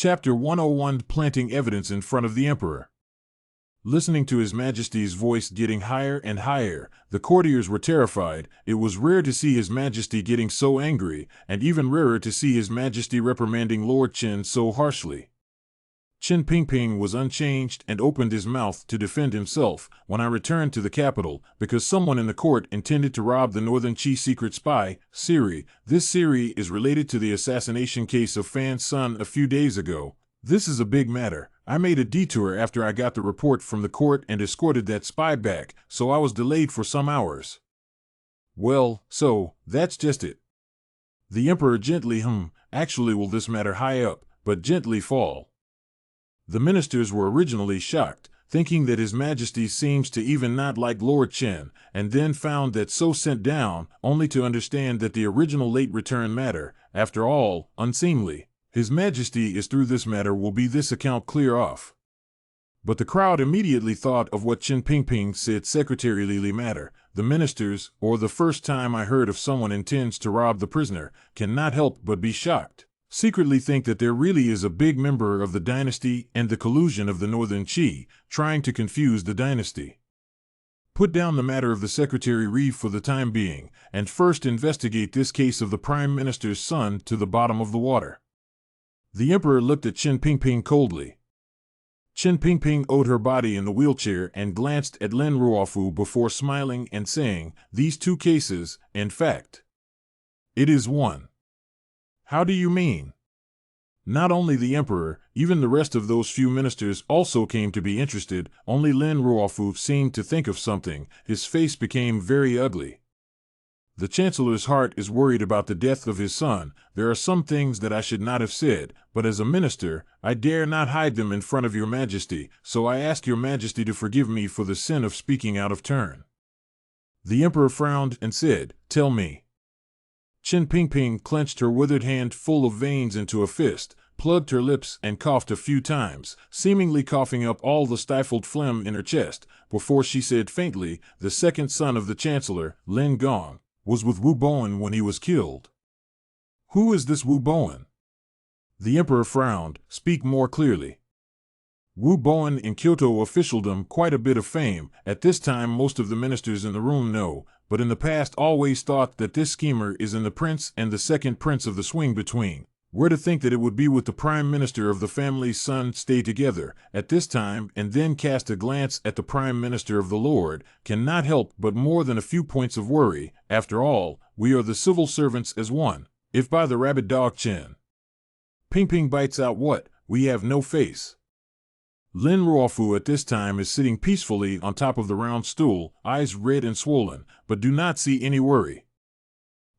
Chapter 101: Planting Evidence in Front of the Emperor. Listening to His Majesty's voice getting higher and higher, the courtiers were terrified. It was rare to see His Majesty getting so angry, and even rarer to see His Majesty reprimanding Lord Qin so harshly. Qin Pingping was unchanged and opened his mouth to defend himself when I returned to the capital, because someone in the court intended to rob the Northern Qi secret spy, Siri. This Siri is related to the assassination case of Fan's son a few days ago. This is a big matter. I made a detour after I got the report from the court and escorted that spy back, so I was delayed for some hours. Well, so, that's just it. The Emperor gently actually will this matter high up, but gently fall. The ministers were originally shocked, thinking that His Majesty seems to even not like Lord Qin, and then found that so sent down, only to understand that the original late return matter, after all, unseemly. His Majesty is through this matter will be this account clear off. But the crowd immediately thought of what Qin Pingping said secretarially matter. The ministers, or the first time I heard of someone intends to rob the prisoner, cannot help but be shocked. Secretly think that there really is a big member of the dynasty and the collusion of the Northern Qi, trying to confuse the dynasty. Put down the matter of the Secretary Reeve for the time being, and first investigate this case of the Prime Minister's son to the bottom of the water. The Emperor looked at Qin Pingping coldly. Qin Pingping owed her body in the wheelchair and glanced at Lin Ruofu before smiling and saying, "These two cases, in fact. It is one." "How do you mean?" Not only the Emperor, even the rest of those few ministers also came to be interested. Only Lin Ruofu seemed to think of something. His face became very ugly. "The Chancellor's heart is worried about the death of his son. There are some things that I should not have said, but as a minister, I dare not hide them in front of your Majesty, so I ask your Majesty to forgive me for the sin of speaking out of turn." The Emperor frowned and said, "Tell me." Qin Pingping clenched her withered hand full of veins into a fist, plugged her lips and coughed a few times, seemingly coughing up all the stifled phlegm in her chest, before she said faintly, "The second son of the Chancellor, Lin Gong, was with Wu Bowen when he was killed." "Who is this Wu Bowen?" The Emperor frowned. "Speak more clearly." Wu Bowen in Kyoto officialdom quite a bit of fame. At this time most of the ministers in the room know, but in the past always thought that this schemer is in the prince and the second prince of the swing between. Were to think that it would be with the prime minister of the family's son stay together at this time and then cast a glance at the prime minister of the Lord, cannot help but more than a few points of worry. After all, we are the civil servants as one. If by the rabid dog Qin Pingping bites out what, we have no face. Lin Ruofu at this time is sitting peacefully on top of the round stool, eyes red and swollen, but do not see any worry.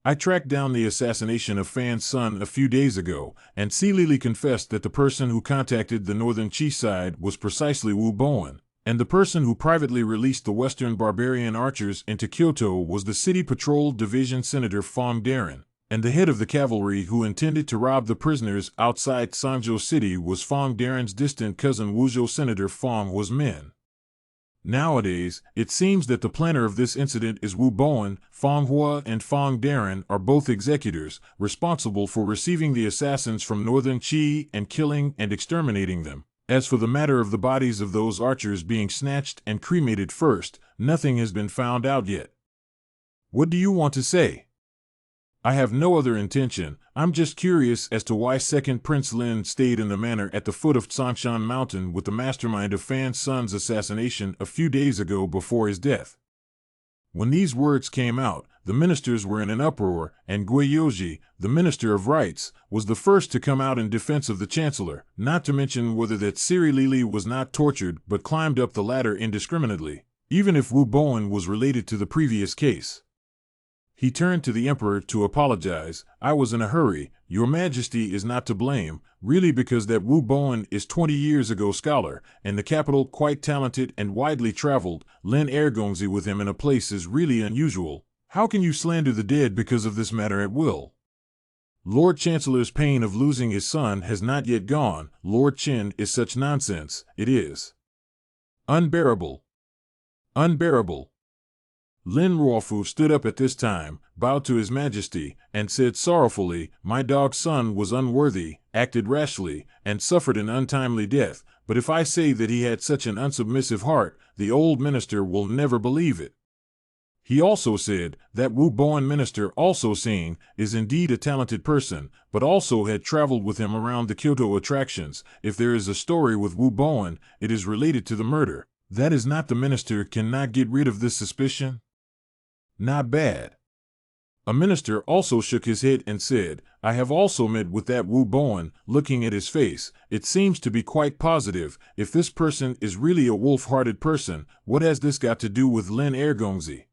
I tracked down the assassination of Fan's son a few days ago, and Lily confessed that the person who contacted the Northern Qi side was precisely Wu Bowen, and the person who privately released the Western barbarian archers into Kyoto was the City Patrol Division Senator Fong Darren, and the head of the cavalry who intended to rob the prisoners outside Sangzhou City was Fong Darren's distant cousin Wuzhou Senator Fong was Min. Nowadays, it seems that the planner of this incident is Wu Bowen. Fong Hua and Fong Darren are both executors, responsible for receiving the assassins from Northern Qi and killing and exterminating them. As for the matter of the bodies of those archers being snatched and cremated first, nothing has been found out yet. What do you want to say? I have no other intention. I'm just curious as to why Second Prince Lin stayed in the manor at the foot of Tsangshan Mountain with the mastermind of Fan's son's assassination a few days ago before his death. When these words came out, the ministers were in an uproar, and Guiyoji, the Minister of Rights, was the first to come out in defense of the Chancellor, not to mention whether that Siri Lili was not tortured but climbed up the ladder indiscriminately, even if Wu Bowen was related to the previous case. He turned to the Emperor to apologize. "I was in a hurry. Your Majesty is not to blame, really, because that Wu Bowen is 20 years ago scholar, and the capital quite talented and widely traveled. Lin Ergongzi with him in a place is really unusual. How can you slander the dead because of this matter at will? Lord Chancellor's pain of losing his son has not yet gone. Lord Qin is such nonsense. It is unbearable. Unbearable." Lin Ruofu stood up at this time, bowed to His Majesty, and said sorrowfully, "My dog's son was unworthy, acted rashly, and suffered an untimely death, but if I say that he had such an unsubmissive heart, the old minister will never believe it." He also said that Wu Bowen minister, also saying, is indeed a talented person, but also had traveled with him around the Kyoto attractions. If there is a story with Wu Bowen, it is related to the murder. That is not the minister cannot get rid of this suspicion? Not bad. A minister also shook his head and said, "I have also met with that Wu Bowen, looking at his face. It seems to be quite positive. If this person is really a wolf-hearted person, what has this got to do with Lin Ergongzi?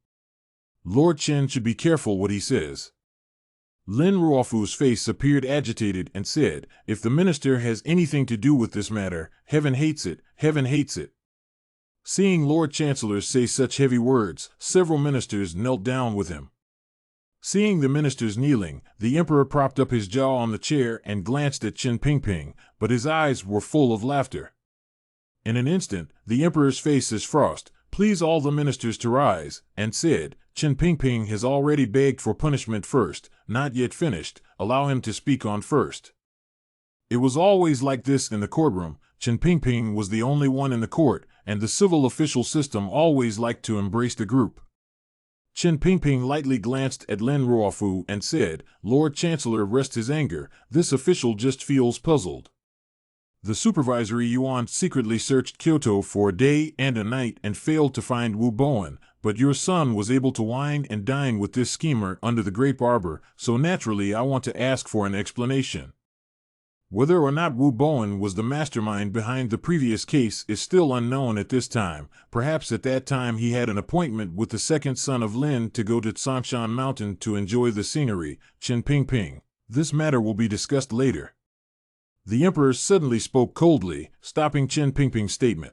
Lord Chen should be careful what he says." Lin Ruofu's face appeared agitated and said, "If the minister has anything to do with this matter, heaven hates it, heaven hates it." Seeing Lord Chancellor say such heavy words, several ministers knelt down with him. Seeing the ministers kneeling, the emperor propped up his jaw on the chair and glanced at Qin Pingping, but his eyes were full of laughter. In an instant, the emperor's face as frost, pleased all the ministers to rise, and said, "Qin Pingping has already begged for punishment first, not yet finished, allow him to speak on first." It was always like this in the courtroom. Qin Pingping was the only one in the court, and the civil official system always liked to embrace the group. Qin Pingping lightly glanced at Lin Ruofu and said, "Lord Chancellor, rest his anger, this official just feels puzzled. The supervisory yuan secretly searched Kyoto for a day and a night and failed to find Wu Bowen, but your son was able to wine and dine with this schemer under the grape arbor, so naturally I want to ask for an explanation. Whether or not Wu Bowen was the mastermind behind the previous case is still unknown at this time. Perhaps at that time he had an appointment with the second son of Lin to go to Tsangshan Mountain to enjoy the scenery. Qin Pingping. This matter will be discussed later." The emperor suddenly spoke coldly, stopping Qin Pingping's statement.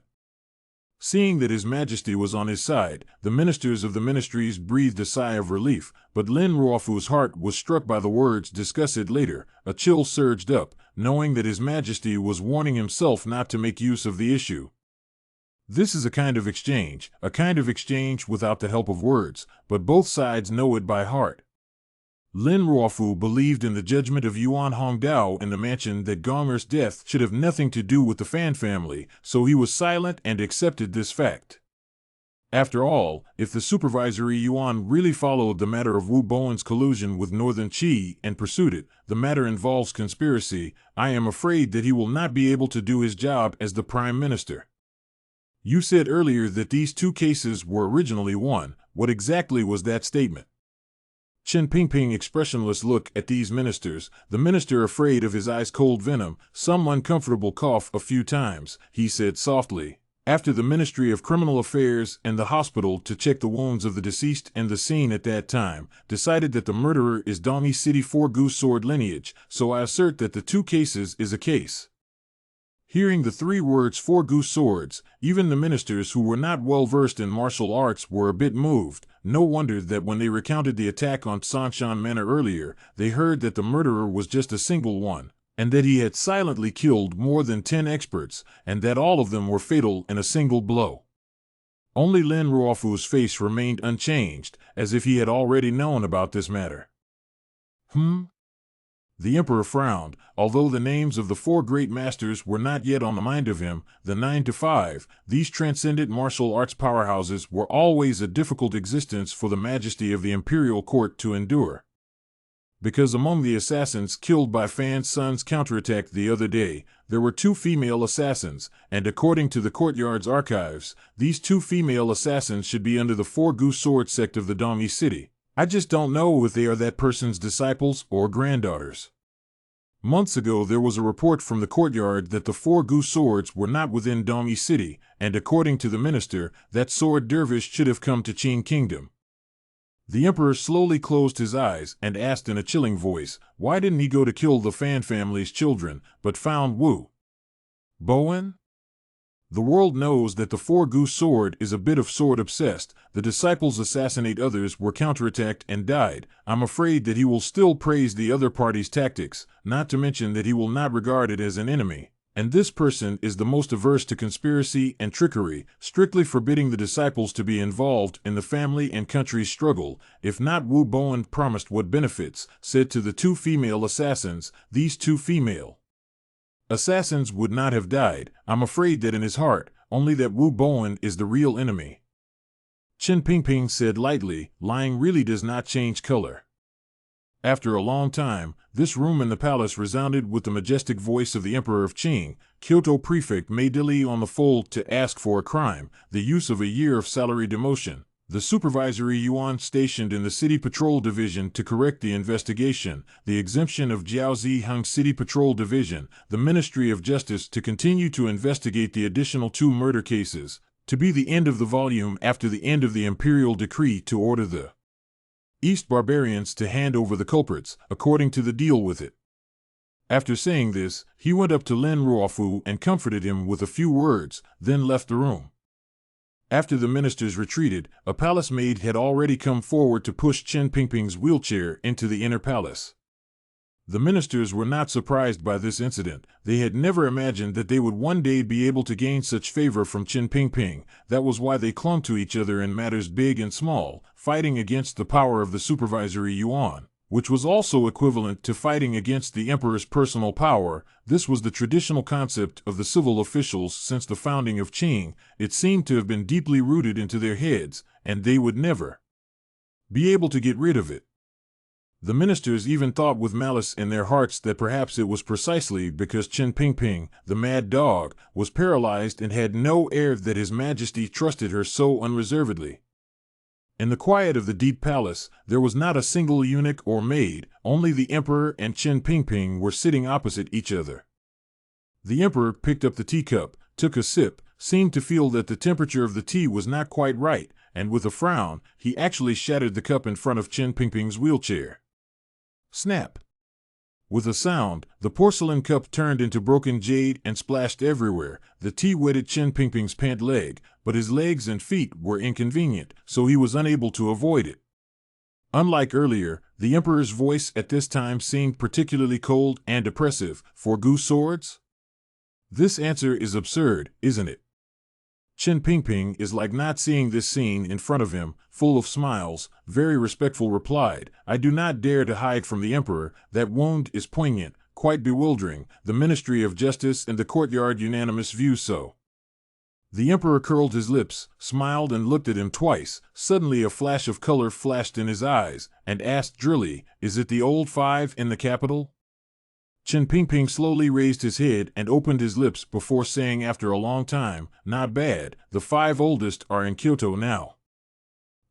Seeing that His Majesty was on his side, the ministers of the ministries breathed a sigh of relief, but Lin Ruofu's heart was struck by the words, "discuss it later." A chill surged up, knowing that His Majesty was warning himself not to make use of the issue. This is a kind of exchange without the help of words, but both sides know it by heart. Lin Ruofu believed in the judgment of Yuan Hongdao in the mansion that Gonger's death should have nothing to do with the Fan family, so he was silent and accepted this fact. After all, if the supervisory Yuan really followed the matter of Wu Bowen's collusion with Northern Qi and pursued it, the matter involves conspiracy. I am afraid that he will not be able to do his job as the Prime Minister. You said earlier that these two cases were originally one. What exactly was that statement? Qin Pingping expressionless look at these ministers, the minister afraid of his ice-cold venom, some uncomfortable cough a few times, he said softly. After the Ministry of Criminal Affairs and the hospital to check the wounds of the deceased and the scene at that time, decided that the murderer is Dongyi City Four Goose Sword lineage, so I assert that the two cases is a case. Hearing the three words Four Goose Swords, even the ministers who were not well versed in martial arts were a bit moved. No wonder that when they recounted the attack on Tsangshan Manor earlier, they heard that the murderer was just a single one, and that he had silently killed more than 10 experts, and that all of them were fatal in a single blow. Only Lin Ruofu's face remained unchanged, as if he had already known about this matter. The emperor frowned. Although the names of the four great masters were not yet on the mind of him, the 9 to 5, these transcendent martial arts powerhouses were always a difficult existence for the majesty of the imperial court to endure. Because among the assassins killed by Fan's son's counterattack the other day, there were 2 female assassins, and according to the courtyard's archives, these 2 female assassins should be under the Four Goose Sword sect of the Dongyi City. I just don't know if they are that person's disciples or granddaughters. Months ago there was a report from the courtyard that the Four Goose Swords were not within Dongyi City, and according to the minister, that sword dervish should have come to Qin Kingdom. The emperor slowly closed his eyes and asked in a chilling voice, why didn't he go to kill the Fan family's children, but found Wu Bowen? The world knows that the Four Goose Sword is a bit of sword-obsessed. The disciples assassinate others, were counterattacked and died. I'm afraid that he will still praise the other party's tactics, not to mention that he will not regard it as an enemy. And this person is the most averse to conspiracy and trickery, strictly forbidding the disciples to be involved in the family and country's struggle. If not, Wu Bowen promised what benefits, said to the two female assassins. These two female assassins would not have died, I'm afraid that in his heart, only that Wu Bowen is the real enemy. Chen Pingping said lightly, lying really does not change color. After a long time, this room in the palace resounded with the majestic voice of the Emperor of Qing, Kyoto Prefect Mei Dili on the fold to ask for a crime, the use of a year of salary demotion, the supervisory yuan stationed in the City Patrol Division to correct the investigation, the exemption of Jiaozi Hung City Patrol Division, the Ministry of Justice to continue to investigate the additional 2 murder cases, to be the end of the volume after the end of the imperial decree to order the East barbarians to hand over the culprits, according to the deal with it. After saying this, he went up to Lin Ruofu and comforted him with a few words, then left the room. After the ministers retreated, a palace maid had already come forward to push Chen Pingping's wheelchair into the inner palace. The ministers were not surprised by this incident. They had never imagined that they would one day be able to gain such favor from Chen Pingping. That was why they clung to each other in matters big and small, fighting against the power of the supervisory yuan, which was also equivalent to fighting against the emperor's personal power. This was the traditional concept of the civil officials since the founding of Qing. It seemed to have been deeply rooted into their heads, and they would never be able to get rid of it. The ministers even thought with malice in their hearts that perhaps it was precisely because Chen Pingping, the mad dog, was paralyzed and had no heir that His Majesty trusted her so unreservedly. In the quiet of the deep palace, there was not a single eunuch or maid, only the emperor and Chen Pingping were sitting opposite each other. The emperor picked up the teacup, took a sip, seemed to feel that the temperature of the tea was not quite right, and with a frown, he actually shattered the cup in front of Chen Pingping's wheelchair. Snap! With a sound, the porcelain cup turned into broken jade and splashed everywhere. The tea wetted Chen Pingping's pant leg, but his legs and feet were inconvenient, so he was unable to avoid it. Unlike earlier, the emperor's voice at this time seemed particularly cold and oppressive. For goose swords? This answer is absurd, isn't it? Chen Pingping is like not seeing this scene in front of him, full of smiles, very respectful replied, I do not dare to hide from the emperor, that wound is poignant, quite bewildering, the Ministry of Justice and the courtyard unanimous view so. The emperor curled his lips, smiled and looked at him twice. Suddenly a flash of color flashed in his eyes, and asked drily, is it the old 5 in the capital? Chen Pingping slowly raised his head and opened his lips before saying after a long time, not bad, the 5 oldest are in Kyoto now.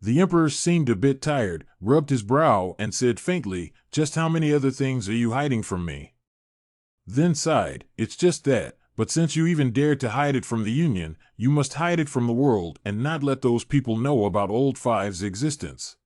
The emperor seemed a bit tired, rubbed his brow and said faintly, just how many other things are you hiding from me? Then sighed, it's just that, but since you even dared to hide it from the Union, you must hide it from the world and not let those people know about old 5's existence.